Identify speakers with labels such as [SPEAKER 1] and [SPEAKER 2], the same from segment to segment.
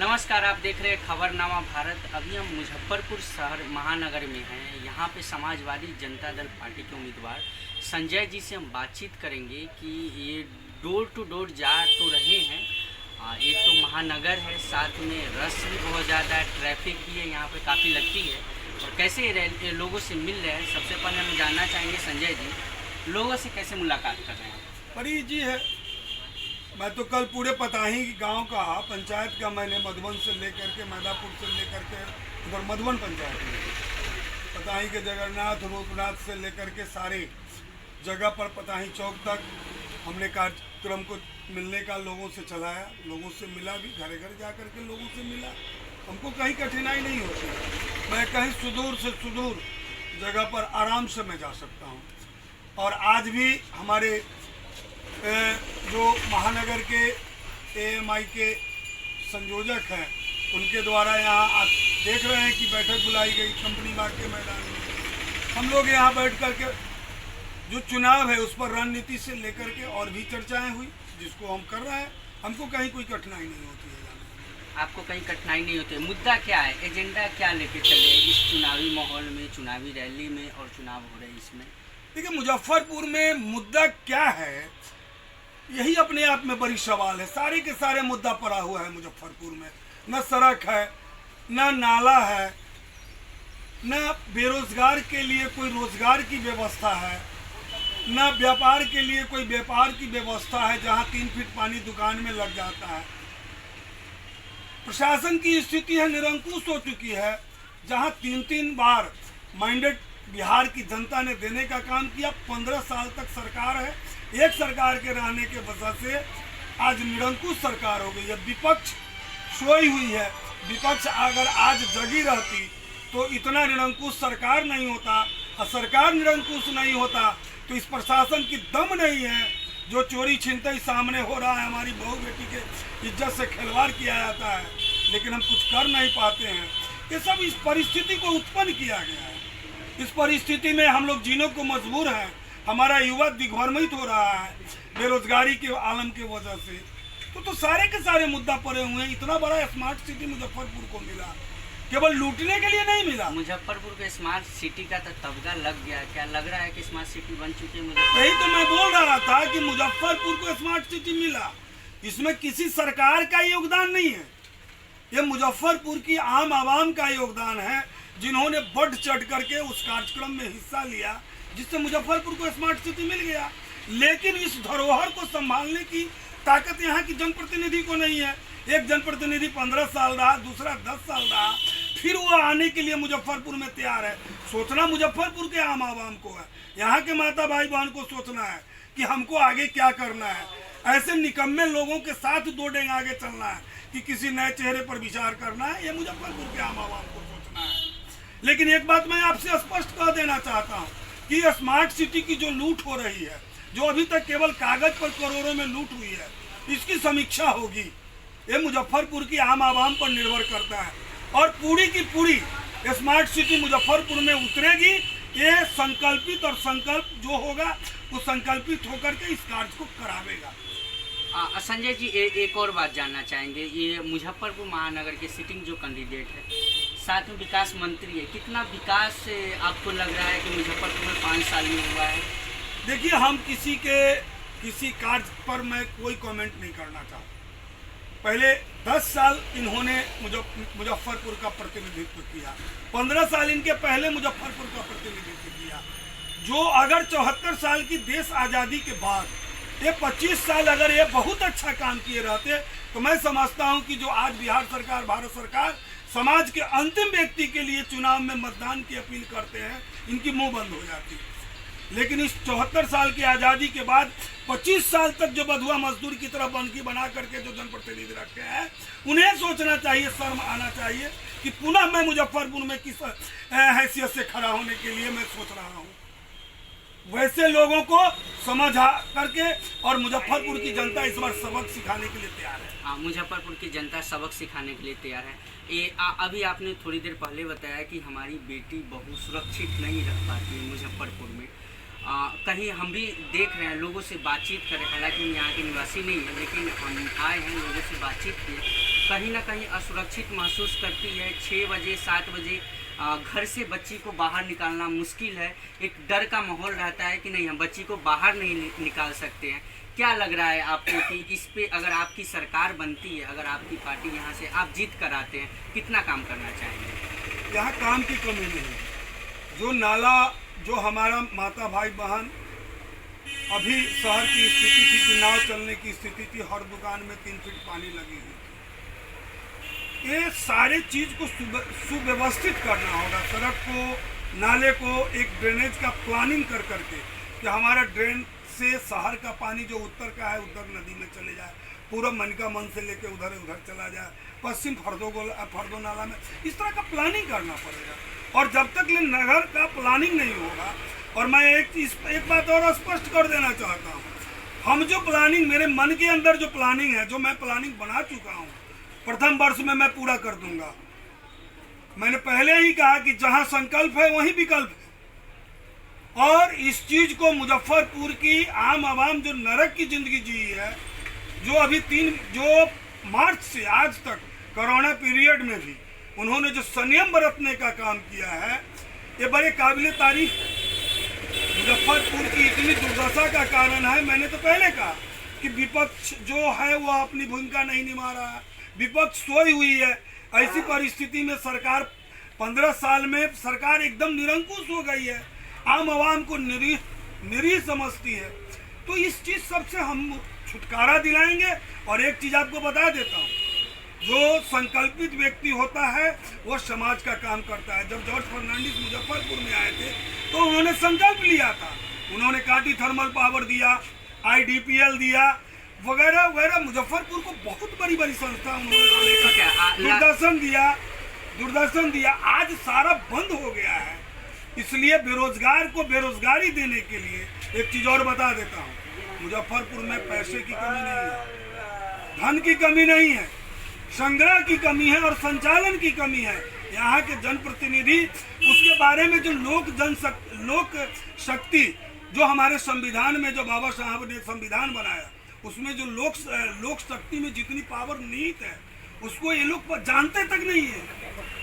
[SPEAKER 1] नमस्कार, आप देख रहे हैं खबरनामा भारत। अभी हम मुजफ्फरपुर शहर महानगर में हैं। यहाँ पे समाजवादी जनता दल पार्टी के उम्मीदवार संजय जी से हम बातचीत करेंगे कि ये डोर टू डोर जा तो रहे हैं। एक तो महानगर है, साथ में रश भी बहुत ज़्यादा है, ट्रैफिक भी है, यहाँ पे काफ़ी लगती है। और कैसे ये लोगों से मिल रहे हैं, सबसे पहले हम जानना चाहेंगे संजय जी लोगों से कैसे मुलाकात कर रहे हैं।
[SPEAKER 2] बड़ी जी है। मैं तो कल पूरे पताही गांव का पंचायत का मैंने मधुबन से लेकर के मैदापुर से लेकर के उधर मधुबन पंचायत में पताही के जगन्नाथ रूपनाथ से लेकर के सारे जगह पर पताही चौक तक हमने कार्यक्रम को मिलने का लोगों से चलाया। लोगों से मिला भी, घर घर जा कर के लोगों से मिला। हमको कहीं कठिनाई नहीं होती। मैं कहीं सुदूर से सुदूर जगह पर आराम से मैं जा सकता हूँ। और आज भी हमारे जो महानगर के एएमआई के संयोजक हैं, उनके द्वारा यहाँ आप देख रहे हैं कि बैठक बुलाई गई कंपनी बाग के मैदान में। हम लोग यहाँ बैठ कर के जो चुनाव है उस पर रणनीति से लेकर के और भी चर्चाएं हुई, जिसको हम कर रहे हैं। हमको कहीं कोई कठिनाई नहीं होती है जाने में।
[SPEAKER 1] आपको कहीं कठिनाई नहीं होती है। मुद्दा क्या है, एजेंडा क्या लेके चले इस चुनावी माहौल में, चुनावी रैली में और चुनाव हो रहे हैं इसमें?
[SPEAKER 2] देखिए, मुजफ्फरपुर में मुद्दा क्या है, यही अपने आप में बड़ी सवाल है। सारे के सारे मुद्दा पड़ा हुआ है मुजफ्फरपुर में। न सड़क है, न नाला है, न बेरोजगार के लिए कोई रोजगार की व्यवस्था है, न व्यापार के लिए कोई व्यापार की व्यवस्था है जहां 3 फीट पानी दुकान में लग जाता है। प्रशासन की स्थिति है निरंकुश हो चुकी है, जहां 3-3 बार मैंडेट बिहार की जनता ने देने का काम किया। 15 साल तक सरकार है। एक सरकार के रहने के वजह से आज निरंकुश सरकार हो गई है। विपक्ष सोई हुई है। विपक्ष अगर आज जगी रहती तो इतना निरंकुश सरकार नहीं होता, और सरकार निरंकुश नहीं होता तो इस प्रशासन की दम नहीं है। जो चोरी छिनतई सामने हो रहा है, हमारी बहू बेटी के इज्जत से खिलवाड़ किया जाता है, लेकिन हम कुछ कर नहीं पाते हैं। ये सब इस परिस्थिति को उत्पन्न किया गया है। इस परिस्थिति में हम लोग जीने को मजबूर हैं। हमारा युवा दिग्भ्रमित हो रहा है बेरोजगारी के आलम की वजह से। तो सारे के सारे मुद्दा पड़े हुए हैं। इतना बड़ा स्मार्ट सिटी मुजफ्फरपुर को मिला, केवल लूटने के लिए नहीं मिला।
[SPEAKER 1] मुजफ्फरपुर के स्मार्ट सिटी का तो तबगा लग गया। क्या लग रहा है कि स्मार्ट सिटी बन चुकी है मुजफ्फरपुर?
[SPEAKER 2] यही तो मैं बोल रहा था कि मुजफ्फरपुर को स्मार्ट सिटी मिला, इसमें किसी सरकार का योगदान नहीं है। ये मुजफ्फरपुर की आम आवाम का योगदान है, जिन्होंने बढ़ चढ़ करके उस कार्यक्रम में हिस्सा लिया, जिससे मुजफ्फरपुर को स्मार्ट सिटी मिल गया। लेकिन इस धरोहर को संभालने की ताकत यहाँ की जनप्रतिनिधि को नहीं है। एक जनप्रतिनिधि 15 साल रहा, दूसरा 10 साल रहा, फिर वो आने के लिए मुजफ्फरपुर में तैयार है। सोचना मुजफ्फरपुर के आम आवाम को है, यहाँ के माता भाई बहन को सोचना है कि हमको आगे क्या करना है। ऐसे निकम्मे लोगों के साथ 2 डेंग आगे चलना है कि किसी नए चेहरे पर विचार करना है, ये मुजफ्फरपुर के आम आवाम को सोचना है। लेकिन एक बात मैं आपसे स्पष्ट कह देना चाहता हूँ कि स्मार्ट सिटी की जो लूट हो रही है, जो अभी तक केवल कागज पर करोड़ों में लूट हुई है, इसकी समीक्षा होगी। ये मुजफ्फरपुर की आम आवाम पर निर्भर करता है। और पूरी की पूरी स्मार्ट सिटी मुजफ्फरपुर में उतरेगी। ये संकल्पित और संकल्प जो होगा वो संकल्पित होकर के इस कार्य को करावेगा।
[SPEAKER 1] संजय जी एक और बात जानना चाहेंगे। ये मुजफ्फरपुर महानगर के सिटिंग जो कैंडिडेट है, साथ में विकास मंत्री है, कितना विकास आपको लग रहा है कि मुजफ्फरपुर में 5 साल में हुआ है?
[SPEAKER 2] देखिए, हम किसी कार्य पर मैं कोई कमेंट नहीं करना चाहता। पहले 10 साल इन्होंने मुजफ्फरपुर का प्रतिनिधित्व किया, 15 साल इनके पहले मुजफ्फरपुर का प्रतिनिधित्व किया। जो अगर 74 साल की देश आज़ादी के बाद ये 25 साल अगर ये बहुत अच्छा काम किए रहते, तो मैं समझता हूं कि जो आज बिहार सरकार, भारत सरकार समाज के अंतिम व्यक्ति के लिए चुनाव में मतदान की अपील करते हैं, इनकी मुंह बंद हो जाती। लेकिन इस 74 साल की आज़ादी के बाद 25 साल तक जो बधुआ मजदूर की तरह बनकी बना करके जो जनप्रतिनिधि रखे हैं, उन्हें सोचना चाहिए, शर्म आना चाहिए कि पुनः मैं मुजफ्फरपुर में किस हैसियत से खड़ा होने के लिए मैं सोच रहा हूँ। वैसे लोगों को समझ करके, और मुजफ्फरपुर की जनता इस बार सबक सिखाने के लिए तैयार है।
[SPEAKER 1] हाँ, मुजफ्फरपुर की जनता सबक सिखाने के लिए तैयार है। ये अभी आपने थोड़ी देर पहले बताया कि हमारी बेटी बहू सुरक्षित नहीं रह पाती है मुजफ्फरपुर में। कहीं हम भी देख रहे हैं, लोगों से बातचीत कर रहे हैं, हालांकि हम यहाँ के निवासी नहीं हैं, लेकिन हम आए हैं, लोगों से बातचीत किए, कहीं ना कहीं असुरक्षित महसूस करती है। 6 बजे 7 बजे घर से बच्ची को बाहर निकालना मुश्किल है। एक डर का माहौल रहता है कि नहीं, हम बच्ची को बाहर नहीं निकाल सकते हैं। क्या लग रहा है आपको कि इस पे अगर आपकी सरकार बनती है, अगर आपकी पार्टी यहाँ से आप जीत कर आते हैं, कितना काम करना चाहेंगे?
[SPEAKER 2] यहाँ काम की कमी नहीं है। जो नाला, जो हमारा माता भाई बहन, अभी शहर की स्थिति थी कि नाव चलने की स्थिति थी, हर दुकान में 3 फीट पानी लगी हुई थी। ये सारे चीज को सुव्यवस्थित करना होगा। सड़क को, नाले को एक ड्रेनेज का प्लानिंग कर करके कि हमारा ड्रेन से शहर का पानी जो उत्तर का है उधर नदी में चले जाए, पूर्व मनका मन से लेके उधर चला जाए, पश्चिम फर्दो नाला में, इस तरह का प्लानिंग करना पड़ेगा। और जब तक ये नगर का प्लानिंग नहीं होगा, और मैं एक बात और स्पष्ट कर देना चाहता हूँ, हम जो प्लानिंग, मेरे मन के अंदर जो प्लानिंग है, जो मैं प्लानिंग बना चुका हूँ, प्रथम वर्ष में मैं पूरा कर दूंगा। मैंने पहले ही कहा कि जहाँ संकल्प है वहीं विकल्प है। और इस चीज को मुजफ्फरपुर की आम आवाम जो नरक की जिंदगी जी है, जो अभी जो मार्च से आज तक कोरोना पीरियड में भी उन्होंने जो संयम बरतने का काम किया है, ये बड़े काबिल तारीफ है। मुजफ्फरपुर की इतनी दुर्दशा का कारण है, मैंने तो पहले कहा कि विपक्ष जो है वो अपनी भूमिका नहीं निभा रहा है, विपक्ष सोई हुई है। ऐसी परिस्थिति में सरकार 15 साल में सरकार एकदम निरंकुश हो गई है, आम आवाम को निरीह समझती है। तो इस चीज सबसे हम छुटकारा दिलाएंगे। और एक चीज आपको बता देता हूँ, जो संकल्पित व्यक्ति होता है वो समाज का काम करता है। जब जॉर्ज फर्नांडिस मुजफ्फरपुर में आए थे तो उन्होंने संकल्प लिया था, उन्होंने काटी थर्मल पावर दिया, IDPL दिया, वगैरह वगैरह। मुजफ्फरपुर को बहुत बड़ी बड़ी संस्था उन्होंने दूरदर्शन दिया। आज सारा बंद हो गया है। इसलिए बेरोजगार को बेरोजगारी देने के लिए एक चीज और बता देता हूँ, मुजफ्फरपुर में पैसे की कमी नहीं है, धन की कमी नहीं है, संग्रह की कमी है और संचालन की कमी है। यहाँ के जनप्रतिनिधि उसके बारे में जो लोक शक्ति, जो हमारे संविधान में जो बाबा साहब ने संविधान बनाया, उसमें जो लोक शक्ति में जितनी पावर निहित है, उसको ये लोग जानते तक नहीं है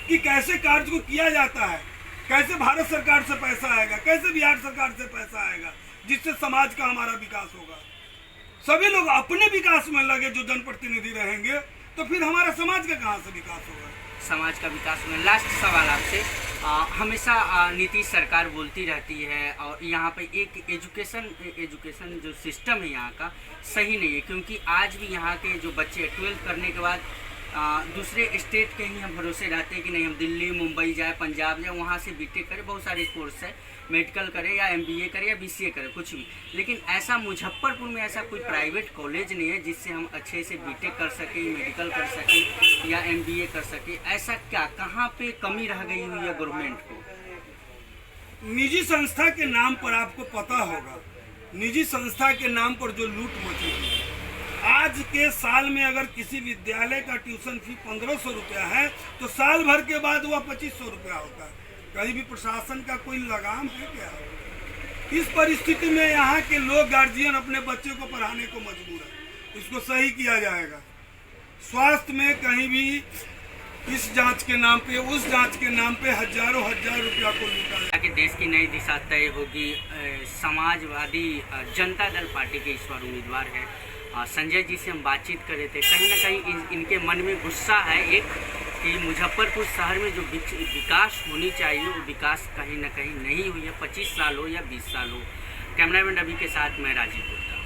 [SPEAKER 2] कि कैसे कार्य को किया जाता है, कैसे भारत सरकार से पैसा आएगा, कैसे बिहार सरकार से पैसा आएगा, जिससे समाज का हमारा विकास होगा। सभी लोग अपने विकास में लगे, जो जनप्रतिनिधि रहेंगे, तो फिर हमारा समाज का कहाँ से विकास होगा?
[SPEAKER 1] समाज का विकास में लास्ट सवाल आपसे, हमेशा नीतीश सरकार बोलती रहती है और यहाँ पे एक एजुकेशन जो सिस्टम है यहाँ का सही नहीं है, क्योंकि आज भी यहाँ के जो बच्चे 12th करने के बाद दूसरे स्टेट के ही हम भरोसे रहते हैं कि नहीं, हम दिल्ली मुंबई जाए, पंजाब जाए, वहाँ से बीटेक करें, बहुत सारे कोर्स है, मेडिकल करें या MBA करें या BCA करें, कुछ भी। लेकिन ऐसा मुजफ्फरपुर में ऐसा कोई प्राइवेट कॉलेज नहीं है जिससे हम अच्छे से बीटेक कर सकें, मेडिकल कर सकें या MBA कर सकें। ऐसा क्या, कहाँ पे कमी रह गई हुई है गवर्नमेंट को?
[SPEAKER 2] निजी संस्था के नाम पर आपको पता होगा, निजी संस्था के नाम पर जो लूट मची है, आज के साल में अगर किसी विद्यालय का ट्यूशन फी 1500 रुपया है तो साल भर के बाद वह 2500 रुपया होता है। कहीं भी प्रशासन का कोई लगाम है क्या? इस परिस्थिति में यहाँ के लोग, गार्जियन अपने बच्चे को पढ़ाने को मजबूर है। इसको सही किया जाएगा। स्वास्थ्य में कहीं भी इस जांच के नाम पे, उस जांच के नाम पे हजार रुपया को लूटा जाए।
[SPEAKER 1] कि देश की नई दिशा तय होगी। समाजवादी जनता दल पार्टी के इस बार उम्मीदवार हैं संजय जी से हम बातचीत कर रहे थे। कहीं ना कहीं इनके मन में गुस्सा है एक, कि मुजफ्फरपुर शहर में जो विकास होनी चाहिए वो विकास कहीं ना कहीं नहीं हुई है, 25 साल हो या 20 साल हो। कैमरामैन रवि के साथ मैं राजीव गुप्ता।